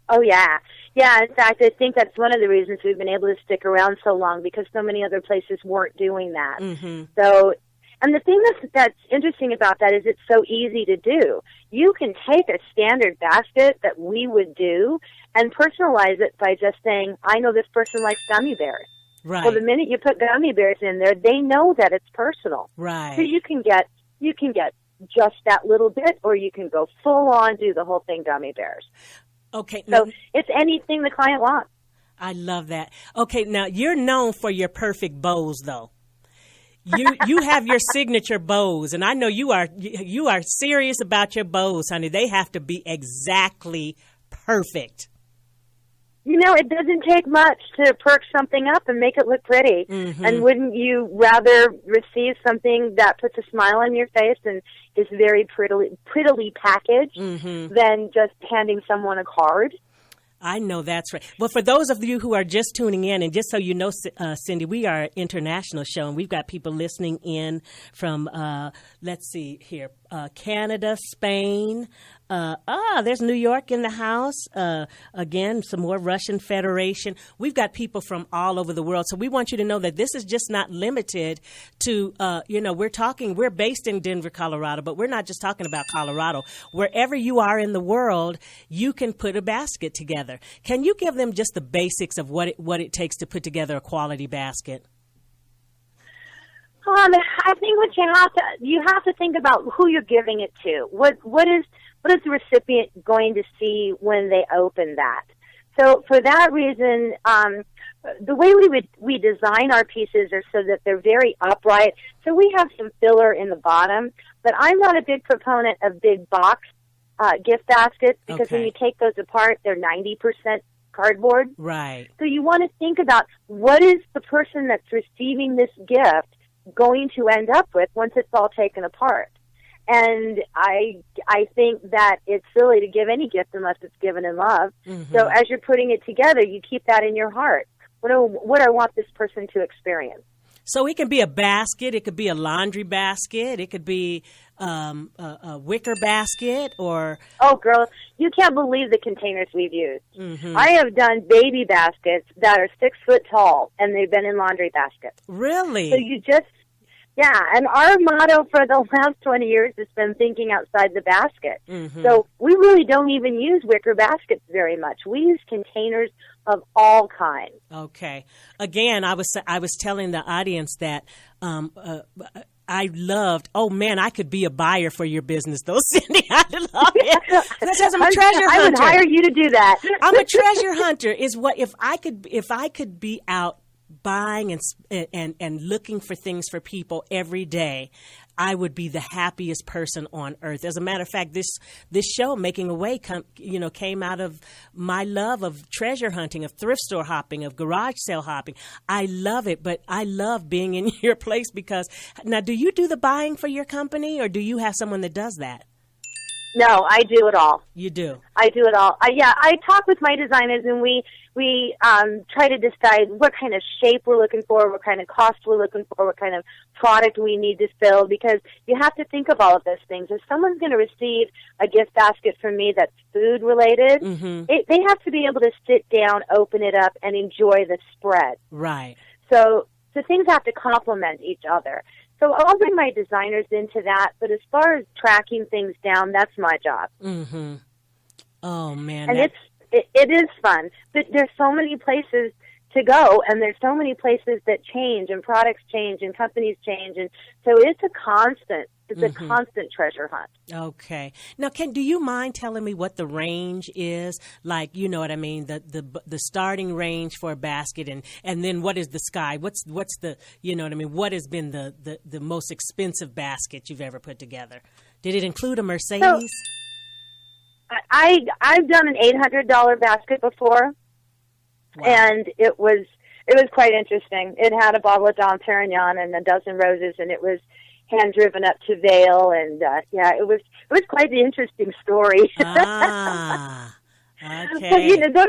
Oh, yeah. Yeah, in fact, I think that's one of the reasons we've been able to stick around so long, because so many other places weren't doing that. Mm-hmm. So, and the thing that's interesting about that is it's so easy to do. You can take a standard basket that we would do and personalize it by just saying, I know this person likes gummy bears. Right. Well, the minute you put gummy bears in there, they know that it's personal. Right. So you can get just that little bit, or you can go full on, do the whole thing gummy bears. Okay. So it's anything the client wants. I love that. Okay, now you're known for your perfect bows, though. You have your signature bows, and I know you are serious about your bows, honey. They have to be exactly perfect. It doesn't take much to perk something up and make it look pretty. Mm-hmm. And wouldn't you rather receive something that puts a smile on your face and is very prettily packaged mm-hmm. than just handing someone a card? I know that's right. Well, for those of you who are just tuning in, and just so you know, Cindy, we are an international show, and we've got people listening in from, let's see here, Canada, Spain. There's New York in the house. Again, some more Russian Federation. We've got people from all over the world. So we want you to know that this is just not limited to, we're based in Denver, Colorado, but we're not just talking about Colorado. Wherever you are in the world, you can put a basket together. Can you give them just the basics of what it takes to put together a quality basket? I think you have to think about who you're giving it to. What is the recipient going to see when they open that? So for that reason, the way we design our pieces are so that they're very upright. So we have some filler in the bottom, but I'm not a big proponent of big box gift baskets, because when you take those apart, they're 90% cardboard. Right. So you want to think about what is the person that's receiving this gift going to end up with once it's all taken apart. And I think that it's silly to give any gift unless it's given in love. Mm-hmm. So as you're putting it together, you keep that in your heart. What do I want this person to experience? So it can be a basket. It could be a laundry basket. It could be a wicker basket or... Oh, girl, you can't believe the containers we've used. Mm-hmm. I have done baby baskets that are 6 foot tall, and they've been in laundry baskets. Really? So you just... Yeah, and our motto for the last 20 years has been thinking outside the basket. Mm-hmm. So we really don't even use wicker baskets very much. We use containers of all kinds. Okay. Again, I was telling the audience that I loved, oh man, I could be a buyer for your business though, Cindy. I love it. Because I'm a treasure hunter. I would hire you to do that. I'm a treasure hunter is what, if I could be out buying and looking for things for people every day, I would be the happiest person on earth. As a matter of fact, this show, Making a Way, came out of my love of treasure hunting, of thrift store hopping, of garage sale hopping. I love it, but I love being in your place because now, do you do the buying for your company, or do you have someone that does that? No, I do it all. You do? I do it all. I talk with my designers, and we try to decide what kind of shape we're looking for, what kind of cost we're looking for, what kind of product we need to fill, because you have to think of all of those things. If someone's going to receive a gift basket from me that's food-related, mm-hmm. They have to be able to sit down, open it up, and enjoy the spread. Right. So things have to complement each other. So I'll bring my designers into that, but as far as tracking things down, that's my job. Mm-hmm. Oh, man. And it is fun, but there's so many places to go, and there's so many places that change, and products change, and companies change, and so it's a constant. It's mm-hmm. a constant treasure hunt. Okay. Now, do you mind telling me what the range is? Like, you know what I mean, the starting range for a basket, and then what is the sky? What's the, you know what I mean? What has been the most expensive basket you've ever put together? Did it include a Mercedes? So, I've done an $800 basket before, wow. And it was quite interesting. It had a bottle of Dom Perignon and a dozen roses, and it was hand driven up to Vail, and it was quite the interesting story. Okay. So,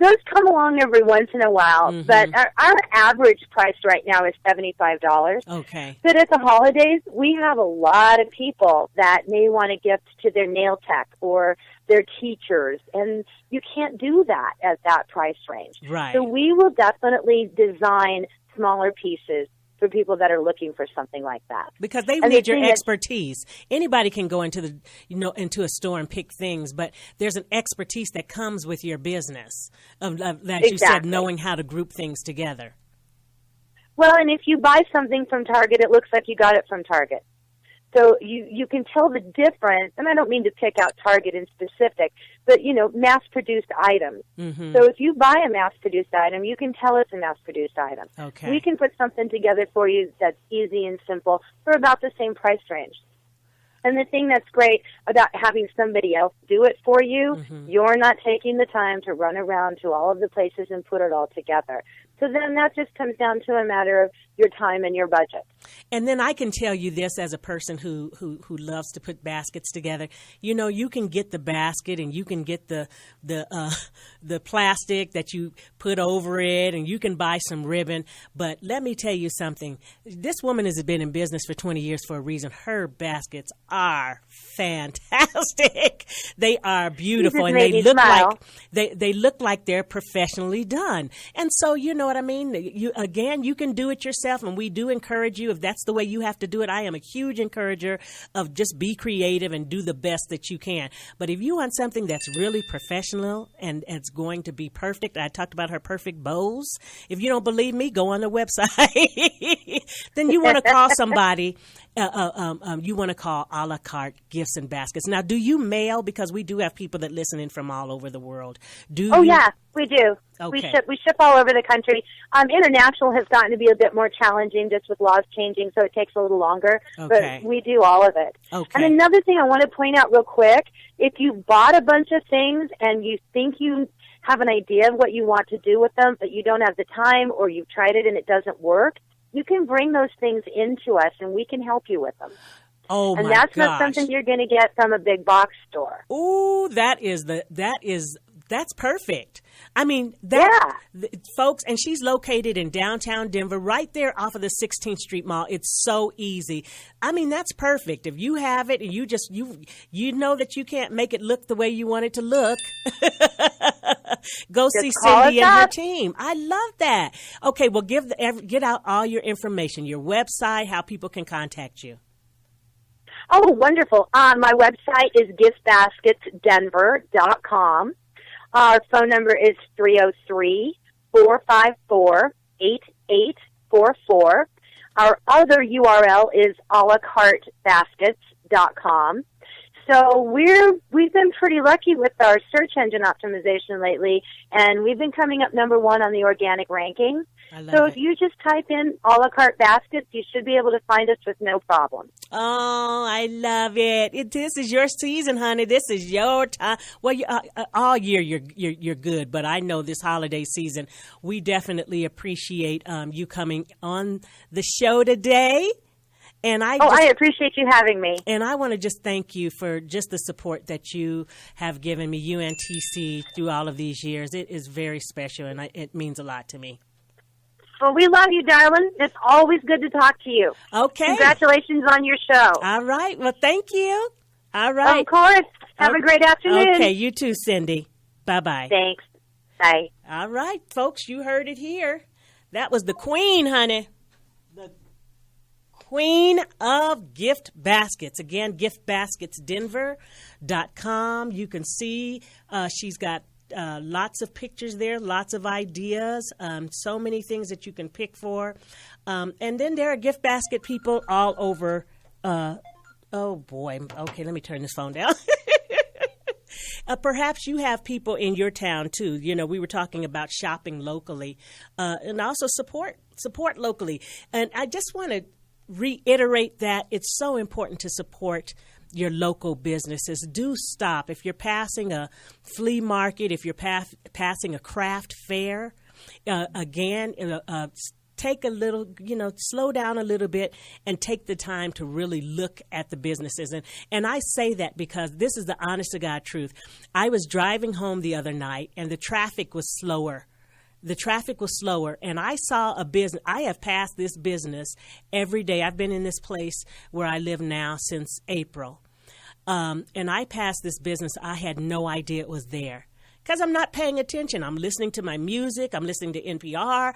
those come along every once in a while, mm-hmm. but our average price right now is $75. Okay. But at the holidays, we have a lot of people that may want a gift to their nail tech or their teachers, and you can't do that at that price range. Right. So we will definitely design smaller pieces for people that are looking for something like that. Because they need your expertise. Anybody can go into into a store and pick things, but there's an expertise that comes with your business that exactly. You said, knowing how to group things together. Well, and if you buy something from Target, it looks like you got it from Target. So you can tell the difference, and I don't mean to pick out Target in specific, but, mass-produced items. Mm-hmm. So if you buy a mass-produced item, you can tell it's a mass-produced item. Okay. We can put something together for you that's easy and simple for about the same price range. And the thing that's great about having somebody else do it for you, mm-hmm. you're not taking the time to run around to all of the places and put it all together. So then that just comes down to a matter of your time and your budget. And then I can tell you this as a person who loves to put baskets together. You can get the basket and you can get the plastic that you put over it, and you can buy some ribbon. But let me tell you something. This woman has been in business for 20 years for a reason. Her baskets are fantastic. They are beautiful, and they look like they're professionally done. And so, you know what I mean? You can do it yourself, and we do encourage you if that's the way you have to do it. I am a huge encourager of just be creative and do the best that you can. But if you want something that's really professional and it's going to be perfect, I talked about her perfect bows. If you don't believe me, go on the website. Then you want to call somebody. You want to call a la carte gifts and baskets. Now, do you mail? Because we do have people that listen in from all over the world. Yeah, we do. Okay. We ship all over the country. International has gotten to be a bit more challenging just with laws changing, so it takes a little longer. Okay. But we do all of it. Okay. And another thing I want to point out real quick, if you bought a bunch of things and you think you have an idea of what you want to do with them, but you don't have the time, or you've tried it and it doesn't work, you can bring those things into us and we can help you with them. Oh, and my that's gosh. not something you're going to get from a big box store. Ooh, that's perfect. I mean, folks, and she's located in downtown Denver, right there off of the 16th Street Mall. It's so easy. I mean, that's perfect. If you have it and you know that you can't make it look the way you want it to look, go see Cindy and her team. I love that. Okay, well, get out all your information, your website, how people can contact you. Oh, wonderful. My website is giftbasketsdenver.com. Our phone number is 303-454-8844. Our other URL is alacartebaskets.com. So we've been pretty lucky with our search engine optimization lately, and we've been coming up number 1 on the organic ranking. So if you just type in a la carte baskets, you should be able to find us with no problem. Oh, I love it. This is your season, honey. This is your time. Well, all year you're good, but I know this holiday season, we definitely appreciate you coming on the show today. And I appreciate you having me. And I want to just thank you for just the support that you have given me, UNTC, through all of these years. It is very special, and it means a lot to me. Well, we love you, darling. It's always good to talk to you. Okay. Congratulations on your show. All right. Well, thank you. All right. Of course. Have a great afternoon. Okay. You too, Cindy. Bye-bye. Thanks. Bye. All right, folks. You heard it here. That was the queen, honey. The queen of gift baskets. Again, giftbasketsdenver.com. You can see she's got lots of pictures there, lots of ideas, so many things that you can pick for. And then there are gift basket people all over. Oh, boy. Okay, let me turn this phone down. Perhaps you have people in your town, too. You know, we were talking about shopping locally and also support locally. And I just want to reiterate that it's so important to support your local businesses. Do stop. If you're passing a flea market, if you're passing a craft fair, take a little, slow down a little bit and take the time to really look at the businesses. And I say that because this is the honest to God truth. I was driving home the other night and the traffic was slower. And I saw a business. I have passed this business every day. I've been in this place where I live now since April. And I passed this business. I had no idea it was there because I'm not paying attention. I'm listening to my music. I'm listening to NPR.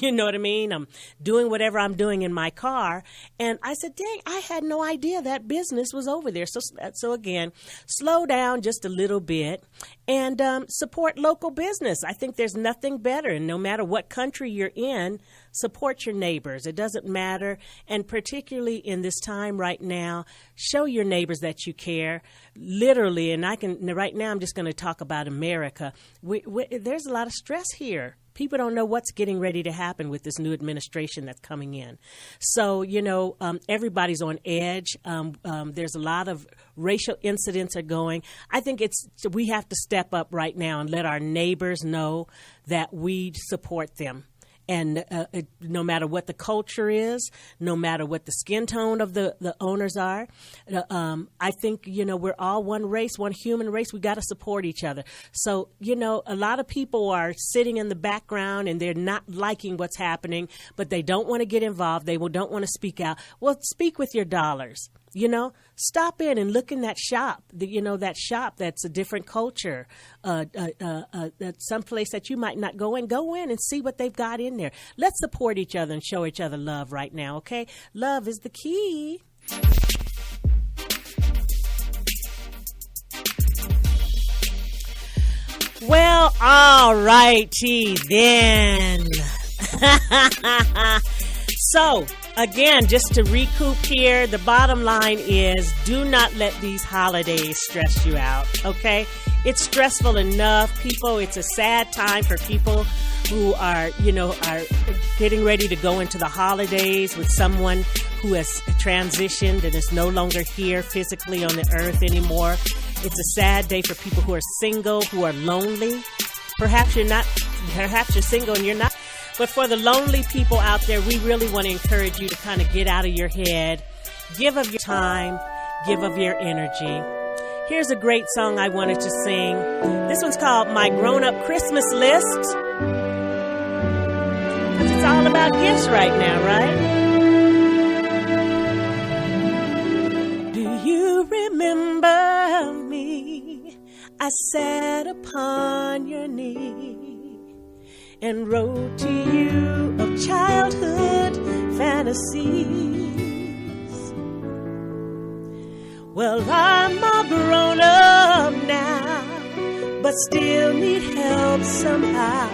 You know what I mean? I'm doing whatever I'm doing in my car. And I said, dang, I had no idea that business was over there. So again, slow down just a little bit and support local business. I think there's nothing better. And no matter what country you're in, support your neighbors. It doesn't matter. And particularly in this time right now, show your neighbors that you care. Literally, and right now I'm just going to talk about America. There's a lot of stress here. People don't know what's getting ready to happen with this new administration that's coming in. So, everybody's on edge. There's a lot of racial incidents are going. I think we have to step up right now and let our neighbors know that we support them. And no matter what the culture is, no matter what the skin tone of the owners are, I think, we're all one race, one human race. We got to support each other. So, a lot of people are sitting in the background and they're not liking what's happening, but they don't want to get involved. They don't want to speak out. Well, speak with your dollars. Stop in and look in that shop, that shop that's a different culture, that's someplace that you might not go in and see what they've got in there. Let's support each other and show each other love right now, okay? Love is the key. Well, all righty then. So, again, just to recoup here, the bottom line is do not let these holidays stress you out, okay? It's stressful enough. It's a sad time for people who are getting ready to go into the holidays with someone who has transitioned and is no longer here physically on the earth anymore. It's a sad day for people who are single, who are lonely. Perhaps you're single and you're not. But for the lonely people out there, we really want to encourage you to kind of get out of your head, give of your time, give of your energy. Here's a great song I wanted to sing. This one's called My Grown-Up Christmas List. It's all about gifts right now, right? Do you remember me? I sat upon your knee and wrote to you of childhood fantasies. Well, I'm all grown up now, but still need help somehow.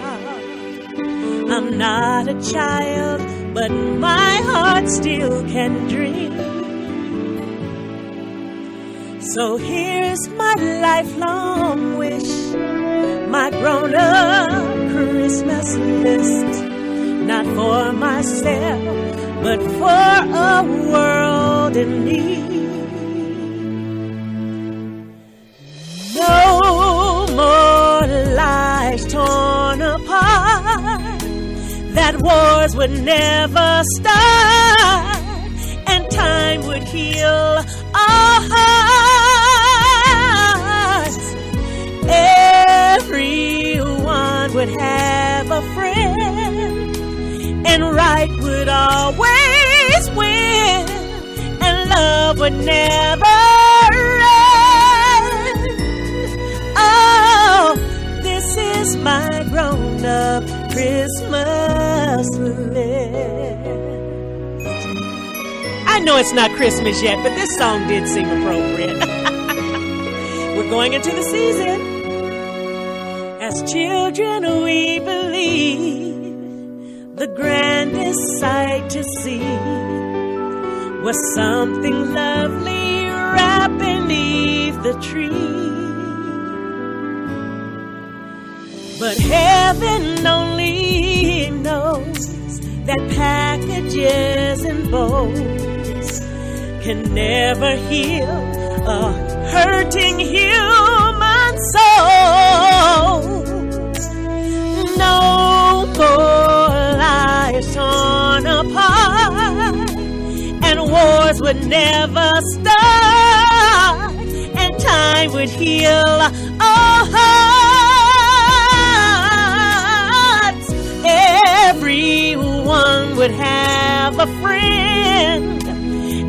I'm not a child, but my heart still can dream. So here's my lifelong wish, my grown-up Christmas list. Not for myself, but for a world in need. No more lives torn apart, that wars would never start, and time would heal our hearts. Everyone would have a friend, and right would always win, and love would never end. Oh, this is my grown-up Christmas list. I know it's not Christmas yet, but this song did seem appropriate. We're going into the season. As children, we believe the grandest sight to see was something lovely wrapped beneath the tree. But heaven only knows that packages and bows can never heal a hurting human soul. No more lives torn apart, and wars would never start, and time would heal our hearts. Everyone would have a friend,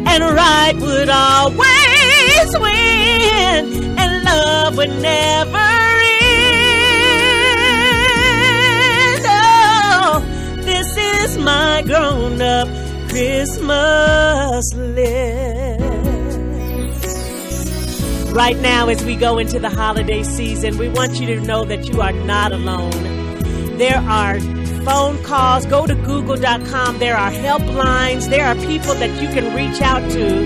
and right would always win, and love would never end. Oh, this is my grown-up Christmas list. Right now, as we go into the holiday season, we want you to know that you are not alone. There are phone calls. Go to google.com. There are helplines. There are people that you can reach out to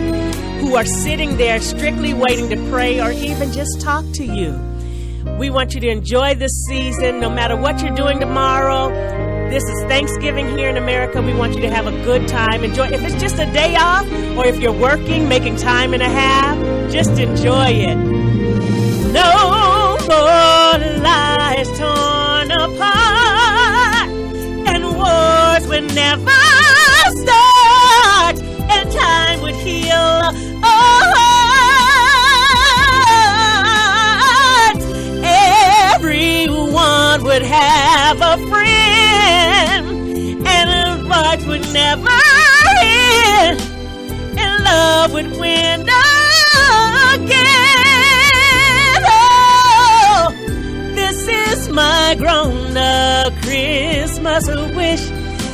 who are sitting there strictly waiting to pray or even just talk to you. We want you to enjoy this season no matter what you're doing tomorrow. This is Thanksgiving here in America. We want you to have a good time. Enjoy. If it's just a day off or if you're working, making time and a half, just enjoy it. No more lives torn apart, and wars would never start, and time would heal our hearts. Everyone would have a friend, and right would never end, and love would win again. Oh, this is my grown-up Christmas wish.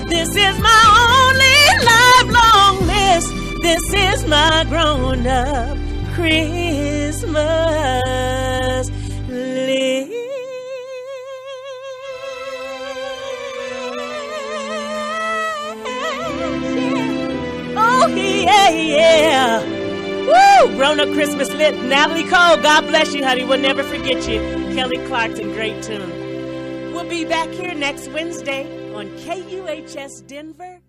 This is my only lifelong miss. This is my grown-up Christmas list. Oh, yeah, yeah. Woo! Grown-up Christmas lit. Natalie Cole, God bless you, honey. We'll never forget you. Kelly Clarkson, great tune. We'll be back here next Wednesday on KUHSDenver.com.